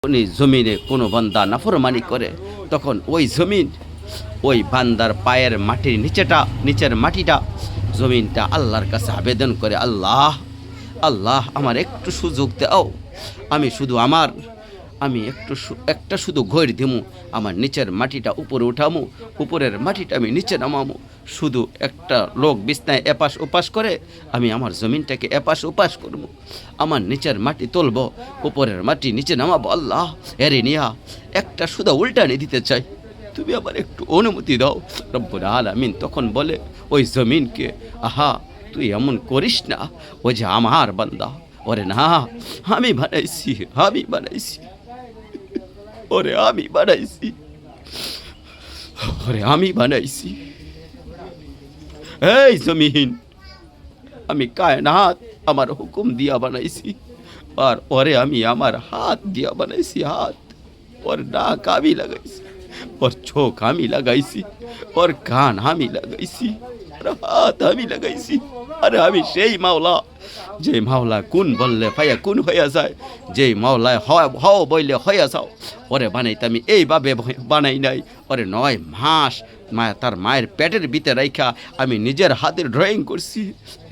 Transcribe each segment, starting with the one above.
উনি জমিনে কোনো বান্দা নাফরমানি করে, তখন ওই জমিন ওই বান্দার পায়ের মাটির নিচের মাটিটা জমিনটা আল্লাহর কাছে আবেদন করে, আল্লাহ আল্লাহ আমার একটু সুযোগ দাও, আমি একটা শুধু ঘর দিমু, আমার নিচের মাটিটা উপরে উঠামু, উপরের মাটিটা আমি নিচে নামামু। শুধু একটা লোক বিছনায় এপাশ ওপাশ করে, আমি আমার জমিনটাকে এপাশ ওপাশ করবো, আমার নিচের মাটি তুলব, উপরের মাটি নিচে নামাবো। আল্লাহ এরে নিয়া একটা শুধু উল্টানি দিতে চাই, তুমি আমার একটু অনুমতি দাও। রব্বুল আলামিন তখন বলে ওই জমিনকে, আহা তুই এমন করিস না, ও যে আমার বান্দা, ওরে না আমি বানাইছি, ওরে আমি বানাইছি। এই জমিন, আমি কায়নাত আমার হুকুম দিয়া বানাইছি, আর ওরে আমি আমার হাত দিয়া বানাইছি। হাত, ওর নাক আমি লাগাইছি, ওর চোখ আমি লাগাইছি, ওর কান আমি লাগাইছি, আর হাত আমি লাগাইছি। আরে আমি সেই মাওলা, যে মাওলা কোন বললে ফাইয়া কোন হইয়া যায়, যে মাওলায় হও বললে হইয়া যাও, ওরে বানাইতে আমি এইভাবে বানাই নাই। ওরে 9 মাস তার মায়ের পেটের ভিতরে রাইখা আমি নিজের হাতের ড্রয়িং করছি।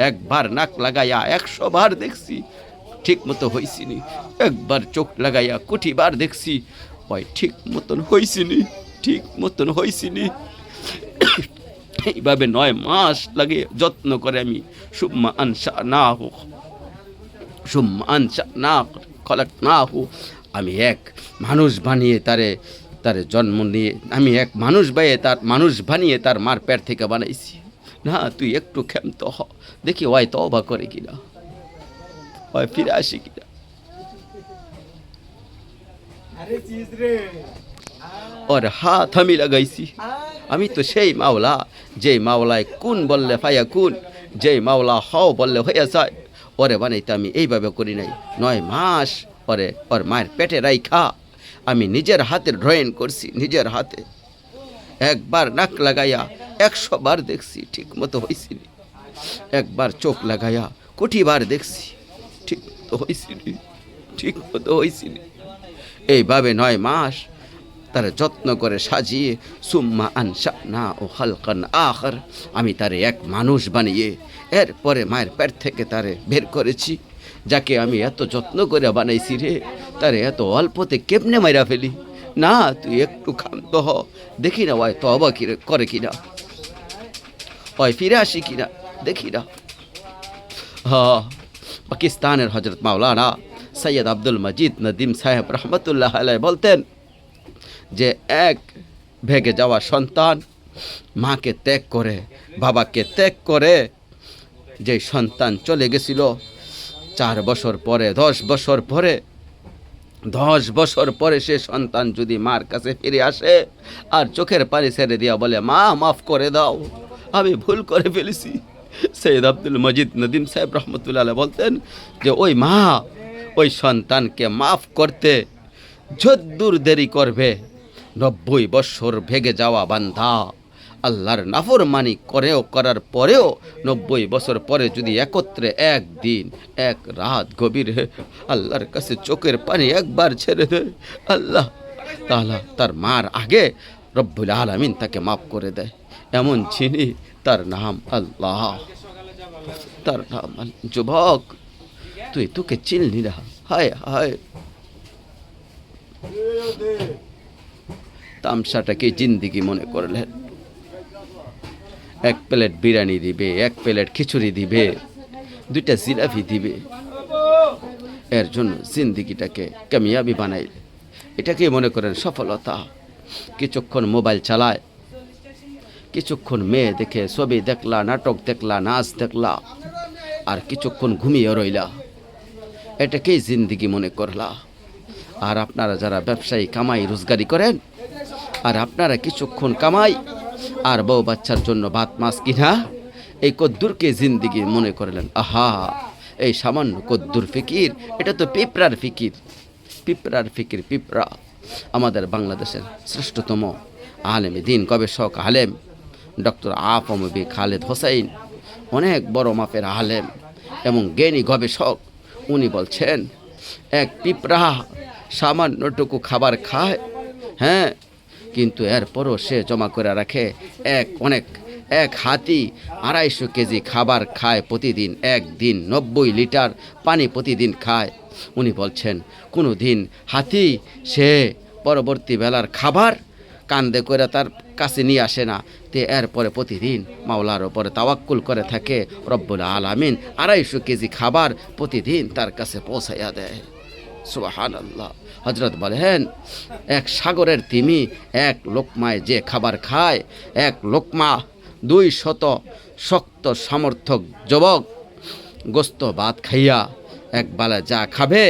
একবার নাক লাগাইয়া 100 বার দেখছি, ঠিক মতো হয়েছিনি। একবার চোখ লাগাইয়া কোটি বার দেখছি, ওই ঠিক মতন হয়েছিনি। এইভাবে 9 মাস লাগে যত্ন করে আমি সুম্মা খলাকনাহু, আমি এক মানুষ বানিয়ে তারে জন্ম নিয়ে, আমি এক মানুষ বানিয়ে তার মার পেট থেকে বানাইছি। না তুই একটু ক্ষান্ত হ, দেখি ওই তওবা করে কিনা, ওই ফিরে আসি কিনা। ওর হাত আমি লাগাইছি। আমি তো সেই মাওলা, যেই মাওলায় কুন বললে ফায়া কুন, যেই মাওলা হও বললে হইয়া যায়, ওরে বানাইতে আমি এইভাবে করি নাই। 9 মাস ওর মায়ের পেটে রাইখা আমি নিজের হাতের ড্রয়িং করছি, নিজের হাতে। একবার নাক লাগাইয়া 100 বার দেখছি, ঠিক মতো হয়েছিনি। একবার চোখ লাগাইয়া কোটি বার দেখছি, ঠিক মতো হয়েছিনি। এইভাবে 9 মাস তার যত্ন করে সাজিয়ে সুম্মা আনশানাহু খালকান আখার, আমি তারে এক মানুষ বানিয়ে এরপরে মায়ের পেট থেকে তারে বের করেছি। যাকে আমি এত যত্ন করে বানাইছি রে, তারে এত অল্পতে কেমনে মাইরা ফেলি। না তুই একটু ক্ষান্ত হ, দেখি না ওই তওবা করে কিনা, ওই ফিরে আসি কিনা, দেখি না। পাকিস্তানের হজরত মাওলানা সৈয়দ আব্দুল মজিদ নদীম সাহেব রহমতুল্লাহ আলাইহি বলতেন যে এক ভেগে যাওয়া সন্তান মাকে ত্যাগ করে, বাবাকে ত্যাগ করে যে সন্তান চলে গেছিল, 4 বছর পরে 10 বছর পরে সে সন্তান যদি মার কাছে ফিরে আসে আর চোখের পানি ছেড়ে দিয়া বলে, মা মাফ করে দাও, আমি ভুল করে ফেলেছি, সৈয়দ আব্দুল মজিদ নদীম সাহেব রহমতুল্লাহ আলাইহি বলতেন যে ওই মা ওই সন্তানকে মাফ করতে যদ্দূর দেরি করবে, 90 বছর ভেগে যাওয়া বান্দা আল্লাহর নাফরমানি করার পরেও 90 বছর পরে যদি একত্রে একদিন এক রাত গভীরে আল্লাহর কাছে চোখের পানি একবার ছেড়ে দেয়, আল্লাহ তাআলা তার মার আগে রব্বুল আলামিন তাকে মাফ করে দেয়। এমন যিনি, তার নাম আল্লাহ, তার নাম। যুবক তোকে চিনলি না, হায় হায়, তামসাটাকে জিন্দিগি মনে করলেন। 1 প্লেট বিরিয়ানি দিবে, 1 প্লেট খিচুড়ি দিবে, 2টা জিলাপি দিবে, এর জন্য জিন্দিগিটাকে কামিয়াবি বানাইলে এটাকে মনে করেন সফলতা। কিছুক্ষণ মোবাইল চালায়, কিছুক্ষণ মেয়ে দেখে, ছবি দেখলা, নাটক দেখলা, নাচ দেখলা, আর কিছুক্ষণ ঘুমিয়ে রইলা, এটাকেই জিন্দিগি মনে করলা। আর আপনারা যারা ব্যবসায়ী কামাই রোজগারি করেন, আর আপনারা কিছুক্ষণ কামাই আর বউ বাচ্চার জন্য ভাত মাছ কিনা, এই কদ্দুরকে জিন্দিগি মনে করলেন। আহা, এই সামান্য কদ্দুর ফিকির, এটা তো পিঁপড়ার ফিকির। পিঁপড়া আমাদের বাংলাদেশের শ্রেষ্ঠতম আলেমে দিন, গবেষক আলেম ডক্টর আফমবি খালেদ হোসাইন, অনেক বড় মাপের আলেম এবং জ্ঞানী গবেষক। উনি বলছেন এক পিঁপড়া সামান্যটুকু খাবার খায়, হ্যাঁ, কিন্তু এরপরও সে জমা করে রাখে এক হাতি 250 কেজি খাবার খায় প্রতিদিন, একদিন 90 লিটার পানি প্রতিদিন খায়। উনি বলছেন কোনো দিন হাতি সে পরবর্তী বেলার খাবার কান্দে করে তার কাছে নিয়ে আসে না, তে এরপরে প্রতিদিন মাওলার ওপরে তাওয়াক্কুল করে থাকে। রব্বুল আলামিন 250 কেজি খাবার প্রতিদিন তার কাছে পৌঁছাইয়া দেয়। সুবহানাল্লাহ। হযরত বলেন এক সাগরের তিমি এক লোকমায় যে খাবার খায়, এক লোকমা 200 শক্ত সামর্থক যুবক গোস্ত ভাত খাইয়া একবেলা যা খাবে,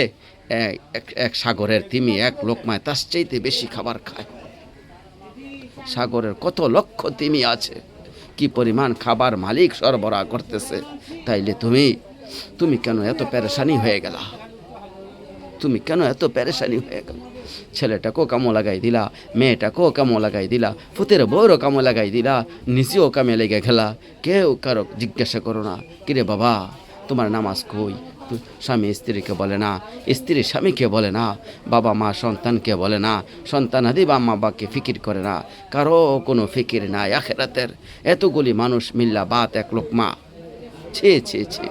এক সাগরের তিমি এক লোকমায় তার চাইতে বেশি খাবার খায়। সাগরের কত লক্ষ তিমি আছে, কি পরিমাণ খাবার মালিক সরবরাহ করতেছে। তাইলে তুমি কেন এত পেরেশানি হয়ে গেলা? তুমি কেন এত পেরেশানি হয়ে গেল? ছেলেটাকেও কামো লাগাই দিলা, মেয়েটাকেও কামো লাগাই দিলা, ফুতের বউরও কামো লাগাই দিলা, নিজেও কামে লেগে খেলা। কেউ কারো জিজ্ঞাসা করো না, কিরে বাবা তোমার নামাজ কই? স্বামী স্ত্রীকে বলে না, স্ত্রী স্বামীকে বলে না, বাবা মা সন্তানকে বলে না, সন্তান আদি বা মা বাবাকে ফিকির করে না, কারো কোনো ফিকির নাই আখিরাতের। এতগুলি মানুষ মিল্লা বাত এক লোকমা, ছি ছি ছি।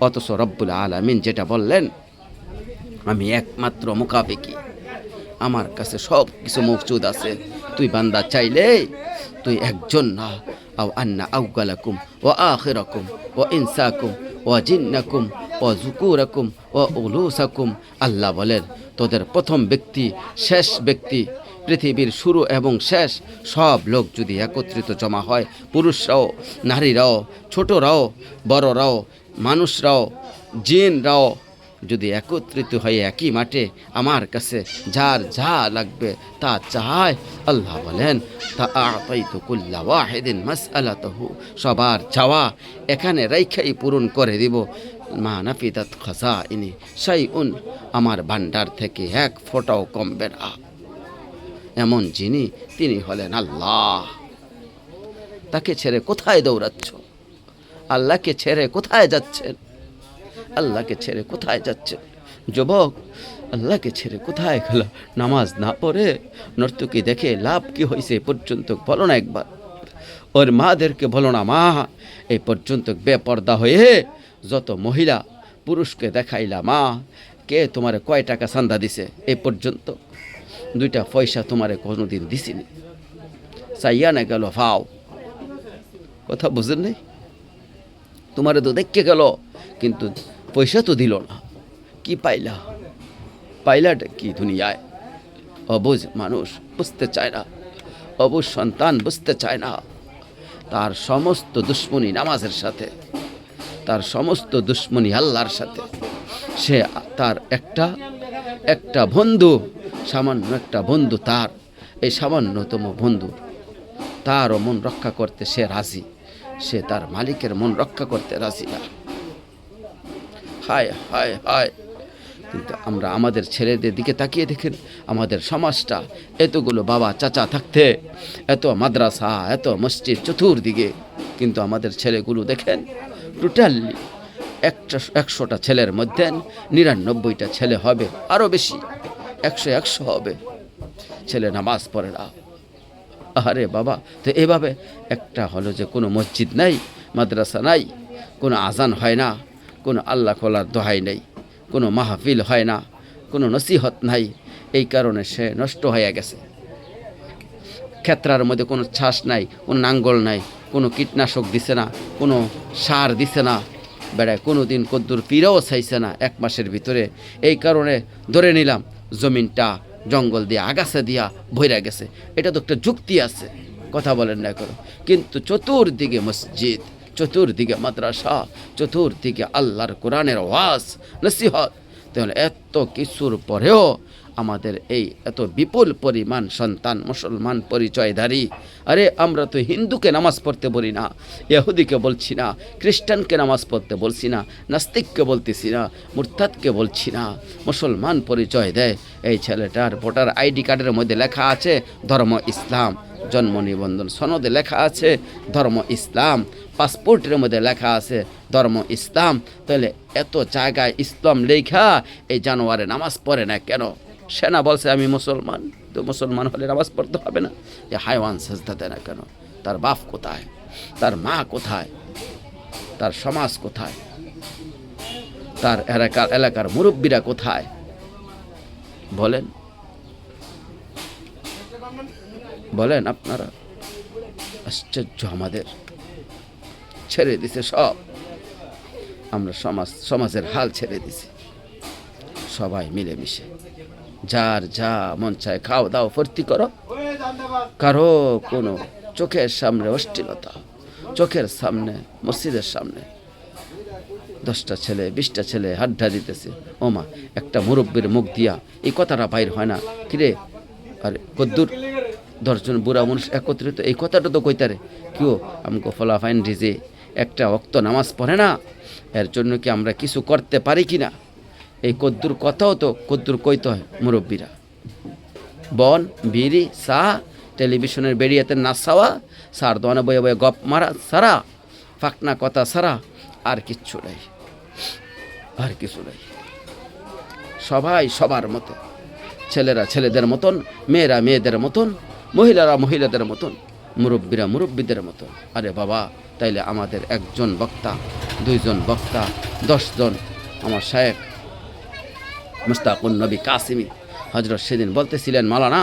অথচ রব্বুল আলামিন যেটা বললেন, আমি একমাত্র মুকাফিকি, আমার কাছে সব কিছু মওজুদ আছে। তুই বান্দা চাইলে তুই একজন না, আও আন্না আউগালাকুম ওয়া আখিরাকুম ওয়া ইনসাকুম ওয়া জিন্নাকুম ওয়া যুকুরাকুম ওয়া উলুসাকুম। আল্লাহ বলেন তোদের প্রথম ব্যক্তি, শেষ ব্যক্তি, পৃথিবীর শুরু এবং শেষ সব লোক যদি একত্রিত জমা হয়, পুরুষরাও, নারীরাও, ছোটরাও, বড়রাও, মানুষরাও, জিনরাও যদি একত্রিত হয়ে একই মাঠে আমার কাছে যার যা লাগবে তা চায়, আল্লাহ বলেন তা আতাইতু কুল্লা ওয়াহিদিন মাসআলাতাহু, সবার চাওয়া এখানে রাইখাই পূরণ করে দিব। মা নাফিদাত খাযাইনি শাইউন, আমার ভান্ডার থেকে এক ফোঁটাও কমবে না। এমন যিনি, তিনি হলেন আল্লাহ। তাকে ছেড়ে কোথায় দৌড়াচ্ছ? আল্লাহকে ছেড়ে কোথায় যাচ্ছেন? আল্লাহকে ছেড়ে কোথায় যাচ্ছে যুবক? আল্লাহকে ছেড়ে কোথায় গেল? নামাজ না পড়ে নর্তকী দেখে লাভ কি হয়েছে পর্যন্ত বলো না একবার। ওর মাদেরকে বলো না, মা এই পর্যন্ত বেপর্দা হয়ে যত মহিলা পুরুষকে দেখাইলা, মা কে তোমারে কয় টাকা চান্দা দিছে? এই পর্যন্ত 2টা পয়সা তোমারে কোনোদিন দিছিনি। চাইয়া না গেল ফাও, কথা বুঝেন নাই? তোমারে তো দেখে গেল কিন্তু পয়সা তো দিল না। কি পাইলাটা কি দুনিয়ায়? অবুঝ মানুষ বুঝতে চায় না, অবুঝ সন্তান বুঝতে চায় না। তার সমস্ত দুশ্মনী নামাজের সাথে, তার সমস্ত দুশ্মনী আল্লাহর সাথে। সে তার একটা বন্ধু, সামান্য একটা বন্ধু, তার এই সামান্যতম বন্ধু, তারও মন রক্ষা করতে সে রাজি, সে তার মালিকের মন রক্ষা করতে রাজি না। হায় হায় হায়! কিন্তু আমরা আমাদের ছেলেদের দিকে তাকিয়ে দেখেন, আমাদের সমাজটা এতগুলো বাবা চাচা থাকতে, এত মাদ্রাসা, এত মসজিদ চতুর্দিকে, কিন্তু আমাদের ছেলেগুলো দেখেন টোটালি 100টা ছেলের মধ্যে 99টা ছেলে হবে, আরও বেশি 100 হবে ছেলে নামাজ পড়ে না। আরে বাবা, তো এভাবে একটা হলো যে কোনো মসজিদ নাই, মাদ্রাসা নাই, কোনো আজান হয় না, কোনো আল্লাহ খোলার দোহাই নেই, কোনো মাহফিল হয় না, কোনো নসিহত নাই। এই কারণে সে নষ্ট হয়ে গেছে। ক্ষেত্রার মধ্যে কোনো ছাস নাই, কোনো নাঙ্গল নাই, কোনো কীটনাশক দিছে না, কোনো সার দিছে না, বেড়ায় কোনো দিন কদ্দুর পিড়াও চাইছে না 1 মাসের ভিতরে। এই কারণে ধরে নিলাম জমিনটা জঙ্গল দিয়ে আগাছা দিয়া ভইরা গেছে। এটা তো একটা যুক্তি আছে, কথা বলেন না করো। কিন্তু চতুর্দিকে মসজিদ, চতুর্দিকে মাদ্রাসা, চতুর্দিকে আল্লাহর কোরআনের ওয়াজ, নসিহত। তাহলে এত কিছুর পরেও আমাদের এই এত বিপুল পরিমাণ সন্তান মুসলমান পরিচয়ধারী। আরে আমরা তো হিন্দুকে নামাজ পড়তে বলি না, ইহুদিকে বলছি না, খ্রিস্টানকে নামাজ পড়তে বলছি না, নাস্তিককে বলতেছি না, মুরতাদকে বলছি না, মুসলমান পরিচয় দেয়। এই ছেলেটার ভোটার আইডি কার্ডের মধ্যে লেখা আছে ধর্ম ইসলাম, জন্ম নিবন্ধন সনদে লেখা আছে ধর্ম ইসলাম, পাসপোর্টের মধ্যে লেখা আছে ধর্ম ইসলাম, তাহলে এত জায়গায় ইসলাম লেখা এই জানোয়ারে নামাজ পড়ে না কেন? সেনা বলছে আমি মুসলমান, তো মুসলমান হলে নামাজ পড়তে হবে না? যে হাইওয়ান সেজদা দেয় না কেন? তার বাপ কোথায়? তার মা কোথায়? তার সমাজ কোথায়? তার এলাকার মুরব্বীরা কোথায়? বলেন বলেন আপনারা। আশ্চর্য, আমাদের ছেড়ে দিছে সব। আমরা সমাজের হাল ছেড়ে দিছি, সবাই মিলেমিশে যার যা মন চায় খাও দাও ফুর্তি করো। কারো কোনো চোখের সামনে অশ্লীলতা, চোখের সামনে মসজিদের সামনে 10টা ছেলে 20টা ছেলে হাড্ডা দিতেছে, ওমা একটা মুরব্বীর মুখ দিয়া এই কথাটা বাইর হয় না, কিরে আর কদ্দুর 10 জন বুড়া মানুষ একত্রিত এই কথাটা তো কইতারে কেউ আমাকে ফলাফাইন রিজে একটা ওয়াক্ত নামাজ পড়ে না, এর জন্য কি আমরা কিছু করতে পারি কি না? এই কদ্দুর কথাও তো কদ্দুর কইতে হয় মুরব্বীরা। বন বিড়ি চা টেলিভিশনের বেরিয়াতে নাচ চাওয়া, সার দোয়ানে বয়ে বয়ে গপ মারা সারা, ফাঁকনা কথা সারা আর কিচ্ছু নাই, আর কিছু নাই। সবাই সবার মতো, ছেলেরা ছেলেদের মতন, মেয়েরা মেয়েদের মতন, মহিলারা মহিলাদের মতন, মুরব্বীরা মুরব্বীদের মতন। আরে বাবা, তাইলে আমাদের একজন বক্তা, 2 জন বক্তা, 10 জন। আমার শায়েখ মুস্তাকুন নবী কাসিমি হজরত সেদিন বলতেছিলেন, মাওলানা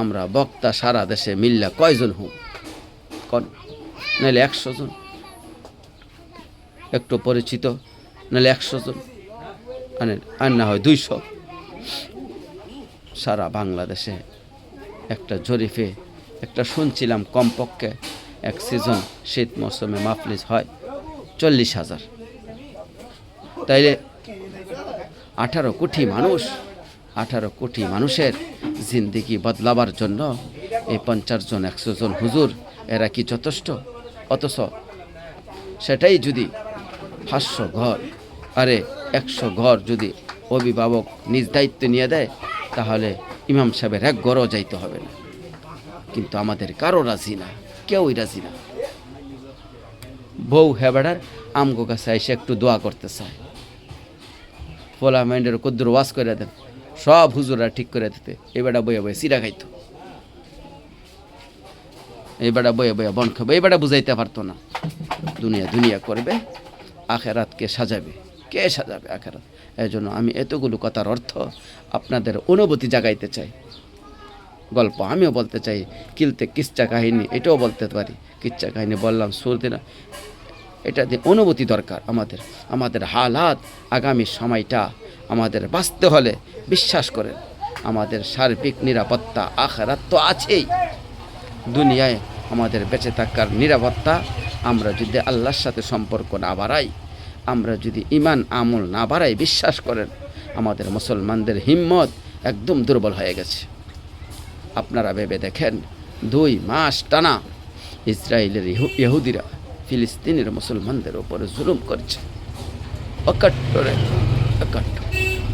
আমরা বক্তা সারা দেশে মিল্লা কয়জন হব? কন নাহলে 100 জন, একটু পরিচিত নাহলে 100 জন, আর না হয় 200। সারা বাংলাদেশে একটা জরিফে একটা শুনছিলাম কমপক্ষে এক সিজন শীত মৌসুমে মাহফিল হয় 40,000। তাইলে 18 কোটি মানুষ, 18 কোটি মানুষের জিন্দিগি বদলাবার জন্য এই 50 জন 100 জন হুজুর এরা কি যথেষ্ট? অথচ সেটাই যদি 500 ঘর, আরে 100 ঘর যদি অভিভাবক নিজ দায়িত্ব নিয়ে দেয়, তাহলে ইমাম সাহেবের 1 ঘরও যাইতে হবে না। কিন্তু আমাদের কারো রাজি না, কেউই রাজি না। বউ হেবেড়ার আমগো কাছে এসে একটু দোয়া করতে চায়, ফোলা মাইন্ডের কদ্দুর ওয়াশ করে দেন, সব হুজুরা ঠিক করে দিতে। এই বেটা বইয়া বইয়া সিরা খাইতো, এই বেটা বইয়া বইয়া বন খাবে, এই বেটা বুঝাইতে পারতো না। দুনিয়া দুনিয়া করবে, আখেরাতকে সাজাবে, কে সাজাবে আখেরাত? এই জন্য আমি এতগুলো কথার অর্থ আপনাদের অনুভূতি জাগাইতে চাই। গল্প আমিও বলতে চাই, কিচ্ছা কাহিনী এটাও বলতে পারি। কিচ্ছা কাহিনী বললাম শুরুতে না, এটা দিয়ে অনুভূতি দরকার আমাদের। আমাদের হালাত, আগামী সময়টা আমাদের বাঁচতে হলে বিশ্বাস করেন আমাদের সার্বিক নিরাপত্তা আখেরাত তো আছেই। দুনিয়ায় আমাদের বেঁচে থাকার নিরাপত্তা আমরা যদি আল্লাহর সাথে সম্পর্ক না বাড়াই, আমরা যদি ইমান আমল না বাড়াই, বিশ্বাস করেন আমাদের মুসলমানদের হিম্মত একদম দুর্বল হয়ে গেছে। আপনারা ভেবে দেখেন, 2 মাস টানা ইসরায়েলের ইহুদিরা ফিলিস্তিনের মুসলমানদের উপরে জুলুম করছে অকাট্টরে,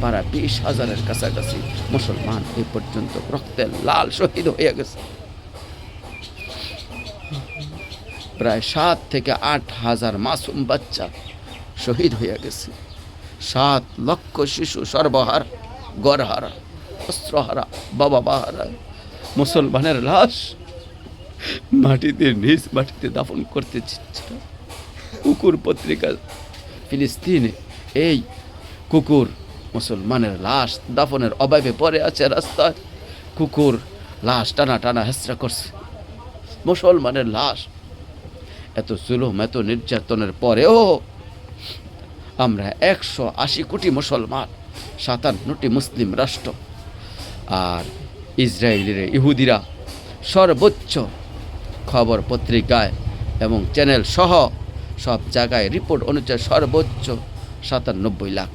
প্রায় 20,000-এর কাছাকাছি মুসলমান এই পর্যন্ত রক্তের লাল শহীদ হয়ে গেছে। প্রায় 7 থেকে 8 হাজার মাসুম বাচ্চা শহীদ হয়ে গেছে। 7 লক্ষ শিশু সর্বহারা, গড়হারা, অস্ত্রহারা, বাবা বাহারা মুসলমানের লাশ মাটিতে নিজ মাটিতে দাফন করতে চিচ্ছে। কুকুর পত্রিকা ফিলিস্তিনে এই কুকুর মুসলমানের লাশ দাফনের অভাবে পড়ে আছে রাস্তায়, কুকুর লাশ টানা টানা হেঁচড়া করছে মুসলমানের লাশ। এত জুলুম এত নির্যাতনের পরেও আমরা 180 কোটি মুসলমান, 57টি মুসলিম রাষ্ট্র, আর ইসরায়েলের ইহুদিরা সর্বোচ্চ খবর পত্রিকায় এবং চ্যানেল সহ সব জায়গায় রিপোর্ট অনুযায়ী সর্বোচ্চ 97 লাখ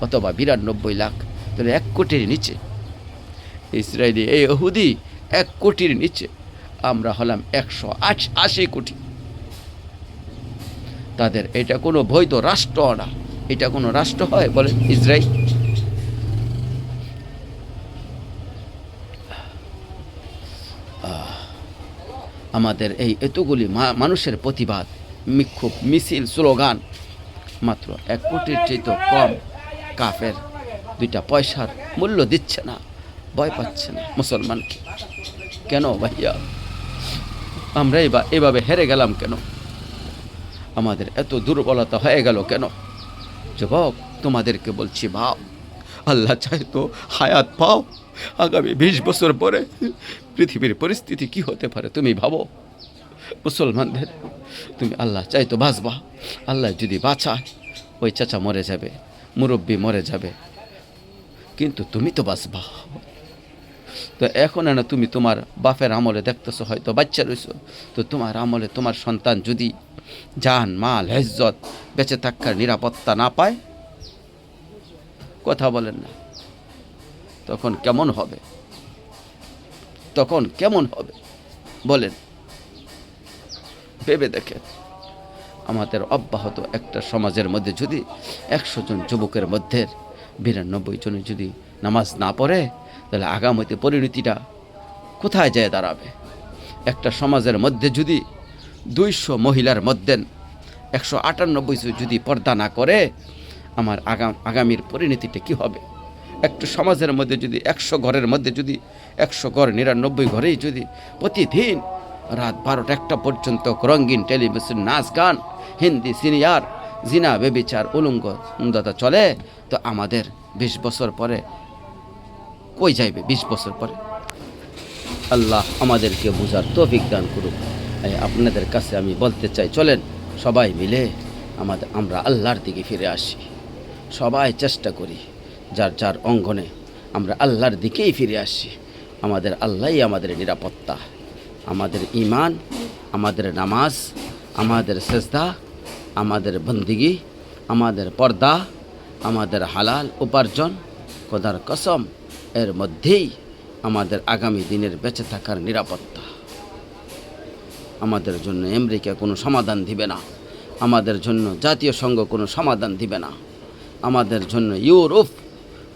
অথবা 92 লাখ, তাহলে 1 কোটির নিচে। ইসরায়েলি এই ইহুদি 1 কোটির নিচে, আমরা হলাম 180 কোটি। তাদের এটা কোনো বৈধ রাষ্ট্র না, এটা কোনো রাষ্ট্র হয় বলেন ইসরায়েল? আমাদের এই এতগুলি মানুষের প্রতিবাদ, বিক্ষোভ, মিছিল, স্লোগান মাত্র 1 কোটির চেয়ে কম কাফের 2টা পয়সার মূল্য দিচ্ছে না, ভয় পাচ্ছে না মুসলমানকে। কেন ভাইয়া আমরা এভাবে হেরে গেলাম কেন? আমাদের এত দুর্বলতা হয়ে গেল কেন? যুবক, তোমাদেরকে বলছি ভাব, আল্লাহ চায় তো হায়াত পাও। আগামী 20 বছর পরে পৃথিবীর পরিস্থিতি কি হতে পারে তুমি ভাবো। মুসলমানদের তুমি আল্লাহ চাই তো বাঁচবা। আল্লাহ যদি বাঁচায়, ওই চাচা মরে যাবে, মুরব্বী মরে যাবে, কিন্তু তুমি তো বাঁচবা। তো এখন না তুমি তোমার বাপের আমলে দেখতেছো হয়তো বাচ্চা রয়েছো, তো তোমার আমলে তোমার সন্তান যদি জান মাল ইজ্জত বেঁচে থাকার নিরাপত্তা না পায়, কথা বলেন না, তখন কেমন হবে? তখন কেমন হবে বলেন, ভেবে দেখেন। আমাদের অব্যাহত একটা সমাজের মধ্যে যদি 100 জন যুবকের মধ্যে 92 জনে যদি নামাজ না পড়ে, তাহলে আগামীতে পরিণতিটা কোথায় যায় দাঁড়াবে? একটা সমাজের মধ্যে যদি 200 মহিলার মধ্যে 198 যদি পর্দা না করে, আমার আগামীর পরিণতিটা কি হবে? একটা সমাজের মধ্যে যদি 100 ঘরের মধ্যে যদি 100 ঘর 99 ঘরেই যদি প্রতিদিন রাত 12টা 1টা পর্যন্ত রঙিন টেলিভিশন, নাচ গান, হিন্দি সিরিয়াল, জিনা বেবিচার উলঙ্গতা চলে, তো আমাদের 20 বছর পরে কই যাইবে? 20 বছর পরে আল্লাহ আমাদেরকে বোঝার তৌফিক দান করুক। আপনাদের কাছে আমি বলতে চাই, চলেন সবাই মিলে আমরা আল্লাহর দিকে ফিরে আসি। সবাই চেষ্টা করি যার যার অঙ্গনে আমরা আল্লাহর দিকেই ফিরে আসি। আমাদের আল্লাহই আমাদের নিরাপত্তা, আমাদের ঈমান, আমাদের নামাজ, আমাদের সেজদা, আমাদের বন্দিগি, আমাদের পর্দা, আমাদের হালাল উপার্জন, খোদার কসম এর মধ্যেই আমাদের আগামী দিনের বেঁচে থাকার নিরাপত্তা। আমাদের জন্য আমেরিকা কোনো সমাধান দিবে না, আমাদের জন্য জাতীয় সংঘ কোনো সমাধান দিবে না, আমাদের জন্য ইউরোপ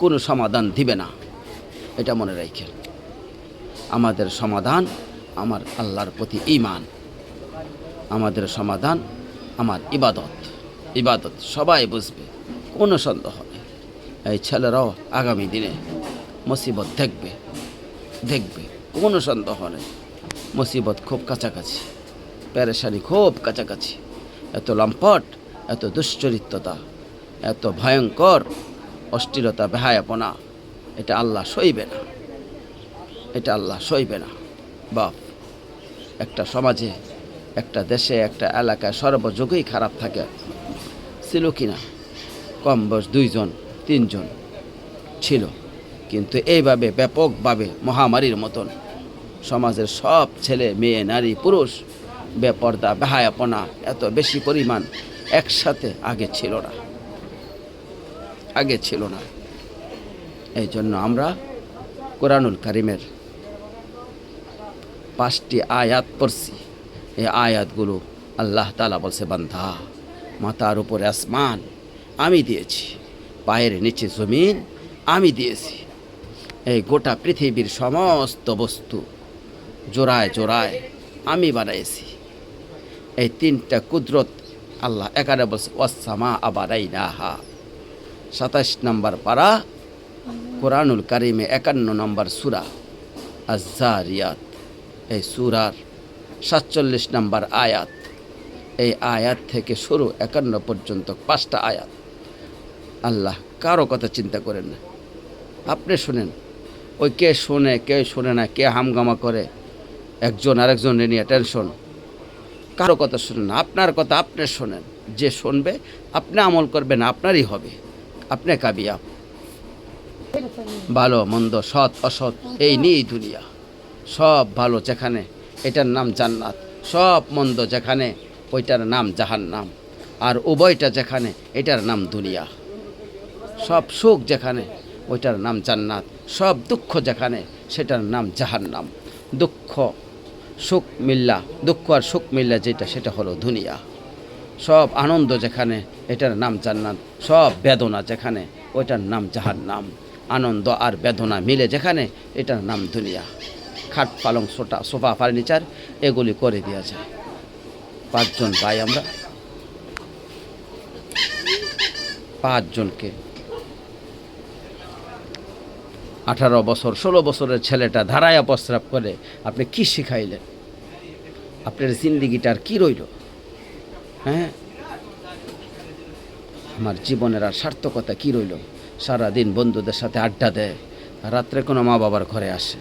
কোনো সমাধান দিবে না। এটা মনে রাখেন। আমাদের সমাধান আমার আল্লাহর প্রতি ঈমান, আমাদের সমাধান আমার ইবাদত সবাই বুঝবে, কোনো সন্দেহ নেই। এই ছেলেরাও আগামী দিনে মুসিবত দেখবে, কোনো সন্দেহ নেই। মুসিবত খুব কাছাকাছি, পেরেশানি খুব কাছাকাছি। এত লম্পট, এত দুশ্চরিত্রতা, এত ভয়ঙ্কর অশ্লীলতা, বেহায়াপনা, এটা আল্লাহ সইবে না, এটা আল্লাহ সইবে না। বাপ, একটা সমাজে, একটা দেশে, একটা এলাকায় সর্বযুগেই খারাপ থাকে, ছিল কি না? কম বয়স 2 জন 3 জন ছিল, কিন্তু এইভাবে ব্যাপকভাবে মহামারীর মতন সমাজের সব ছেলে মেয়ে নারী পুরুষ বেপর্দা বেহায়াপনা এত বেশি পরিমাণ একসাথে আগে ছিল না। এই জন্য আমরা কোরআনুল কারিমের 5টি আয়াত পড়ছি। এই আয়াতগুলো আল্লাহ তাআলা বলছে, বান্দা, মাথার উপরে আসমান আমি দিয়েছি, পায়ের নিচে জমিন আমি দিয়েছি, এই গোটা পৃথিবীর সমস্ত বস্তু জোড়ায় জোড়ায় আমি বানাইছি। এই 3টা কুদরত আল্লাহ এখানে বলছে, ওয়াসসামা আবারাইনাহা। 27 নম্বর পারা কোরআনুল কারিমে 51 নম্বর সূরা আয-যারিয়াত। এই সূরার 47 নম্বর আয়াত। এই আয়াত থেকে শুরু 51 পর্যন্ত 5টা আয়াত। আল্লাহ কারো কথা চিন্তা করেন না, আপনি শুনেন। ওই কে শোনে না, কে হামগামা করে, একজন আরেকজনের নিয়ে টেনশন, কারো কথা শুনেন না। আপনার কথা আপনি শোনেন, যে শুনবে আপনি আমল করবেন, আপনারই হবে, আপনি কামিয়াব। ভালো মন্দ, সৎ অসৎ, এই নিয়েই দুনিয়া। সব ভালো যেখানে, এটার নাম জান্নাত, সব মন্দ যেখানে, ওইটার নাম জাহান্নাম। আর উভয়টা যেখানে, এটার নাম দুনিয়া। সব সুখ যেখানে, ওইটার নাম জান্নাত। সব দুঃখ যেখানে, সেটার নাম জাহান্নাম। দুঃখ আর সুখ মিল্লা যেটা, সেটা হলো দুনিয়া। সব আনন্দ যেখানে, এটার নাম জান্নাত। সব বেদনা যেখানে, ওইটার নাম জাহান্নাম। আনন্দ আর বেদনা মিলে যেখানে, এটার নাম দুনিয়া। খাট পালং সোফা ফার্নিচার এগুলি করে দেওয়া যায়। 5 জন ভাই আমরা, 5 জনকে 18 বছর 16 বছরের ছেলেটা ধারায়া প্রস্রাব করে, আপনি কি শিখাইলেন? আপনার জিন্দিগিটার কি রইল? হ্যাঁ, আমার জীবনের আর সার্থকতা কি রইল? সারাদিন বন্ধুদের সাথে আড্ডা দেয়, রাত্রে কোনো মা বাবার ঘরে আসে,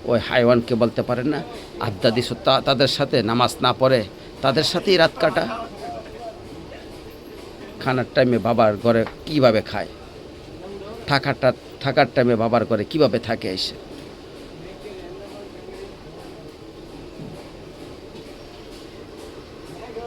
ওই হাইওয়ানকে বলতে পারেন না আড্ডা দিস, তাদের সাথে নামাজ না পড়ে তাদের সাথেই রাত কাটা। খানার টাইমে বাবার ঘরে কিভাবে খায়, থাকার টাইমে বাবার ঘরে কিভাবে থাকে এসে।